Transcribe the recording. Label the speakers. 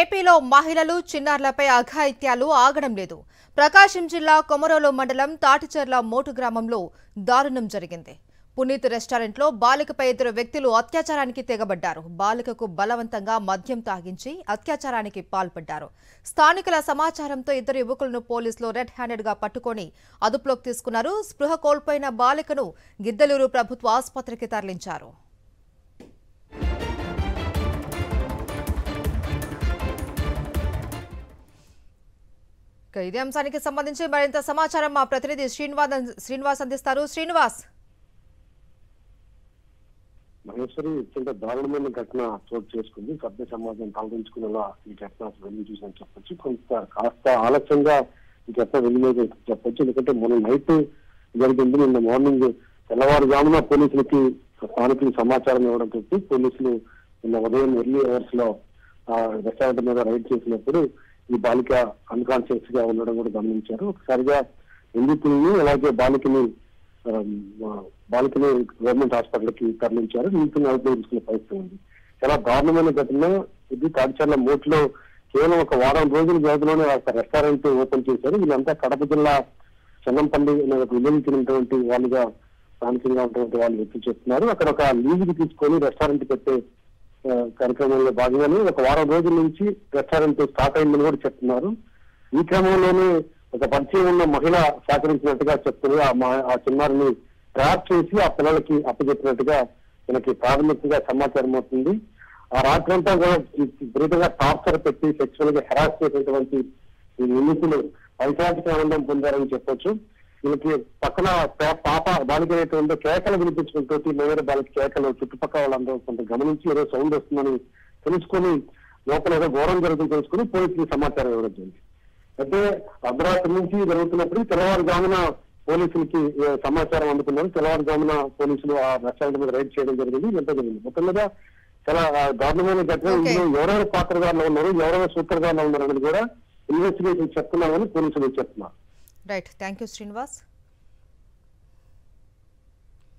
Speaker 1: ఏపీలో మహిళలు చిన్నారులపై అఘాయిత్యాలు ఆగడం లేదు. ప్రకాశం జిల్లా కొమరోలు మండలం తాటిచెర్ల మోటు గ్రామంలో దారుణం జరిగింది. పునీత్ రెస్టారెంట్లో బాలికపై ఇద్దరు వ్యక్తులు అత్యాచారానికి తెగబడ్డారు. బాలికకు బలవంతంగా మద్యం తాగించి అత్యాచారానికి పాల్పడ్డారు. స్థానికుల సమాచారంతో ఇద్దరు యువకులను పోలీసులు రెడ్ హ్యాండెడ్ గా పట్టుకొని అదుపులోకి తీసుకున్నారు. స్పృహ కోల్పోయిన బాలికను గిద్దలూరు ప్రభుత్వ ఆసుపత్రికి తరలించారు. ఇదే అంశానికి సంబంధించి మరింత సమాచారం మా ప్రతినిధి శ్రీనివాస్ అందిస్తారు. శ్రీనివాస్,
Speaker 2: మహేశ్వరి అత్యంత దారుణమైన ఘటన చోటు చేసుకుంది. సభ్య సమాజం తలదించుకునేలా ఈ ఘటన వెళ్లి చూసని చెప్పొచ్చు. కాస్త ఆలస్యంగా ఈ ఘటన వెళ్ళిందని చెప్పొచ్చు. ఎందుకంటే మొన్న నైట్ జరిగింది. నిన్న మార్నింగ్ తెల్లవారుజామున పోలీసులకి స్థానికులు సమాచారం ఇవ్వడంతో పోలీసులు నిన్న ఉదయం ఎర్లీ అవర్స్ లో రెస్టారెంట్ మీద రైడ్ చేసినప్పుడు ఈ బాలిక అన్కాన్షియస్ గా ఉండడం కూడా గమనించారు. ఒకసారిగా నిందితుల్ని అలాగే బాలికని గవర్నమెంట్ హాస్పిటల్ కి తరలించారు. నిందితులను అదుపులో తీసుకునే పరిస్థితి ఉంది. చాలా దారుణమైన ఘటన ఇది. తాటిచెర్ల మోట్లో కేవలం ఒక వారం రోజుల వ్యవధిలోనే ఒక రెస్టారెంట్ ఓపెన్ చేశారు. వీళ్ళంతా కడప జిల్లా చెన్నంపల్లి వినియోగించినటువంటి వాళ్ళుగా స్థానికంగా ఉన్నటువంటి వాళ్ళు వ్యక్తి చేస్తున్నారు. అక్కడ ఒక లీజుకి తీసుకొని రెస్టారెంట్ పెట్టే కార్యక్రమంలో భాగంగానే ఒక వారం రోజుల నుంచి రెస్టారెంట్ స్టార్ట్ అయిందని కూడా చెప్తున్నారు. ఈ క్రమంలోనే ఒక పరిచయం ఉన్న మహిళ సహకరించినట్టుగా చెప్తుంది. ఆ చిన్నారిని ట్రాప్ చేసి ఆ పిల్లలకి అప్పచెప్పినట్టుగా మనకి ప్రాథమికంగా సమాచారం అవుతుంది. ఆ రాత్రంతా కూడా విపరీతంగా టార్చర్ పెట్టి సెక్చువల్ గా హెరాస్ చేసేటువంటి ఈ నిందితులు వైశాఖిక ఆనందం పొందారని చెప్పొచ్చు. వీళ్ళకి పక్కన పాప బాలిక ఏదైతే ఉందో కేకలు వినిపించుకుంటూ మేర బాలిక కేకలు చుట్టుపక్కల వాళ్ళందరూ కొంత గమనించి ఏదో సౌండ్ వస్తుందని తెలుసుకొని లోపల ఏదో ఘోరం జరుగుతుంది తెలుసుకుని పోలీసులకు సమాచారం ఇవ్వడం జరిగింది. అయితే అర్ధరాత్రి నుంచి జరుగుతున్నప్పుడు తెల్లవారుజామున పోలీసులకి సమాచారం అందుకున్నారు. తెల్లవారుజామున పోలీసులు ఆ రెస్టారెంట్ మీద రైడ్ చేయడం జరిగింది. ఎంత జరిగింది మొత్తం మీద చాలా దారుణమైన ఘటన. ఇందులో ఎవరైనా పాత్రదారులు ఉన్నారు, ఎవరైనా సూత్రధారులు ఉన్నారు అనేది కూడా ఇన్వెస్టిగేషన్ చెప్తున్నామని పోలీసులు చెప్తున్నారు.
Speaker 1: Right, thank you Srinivas.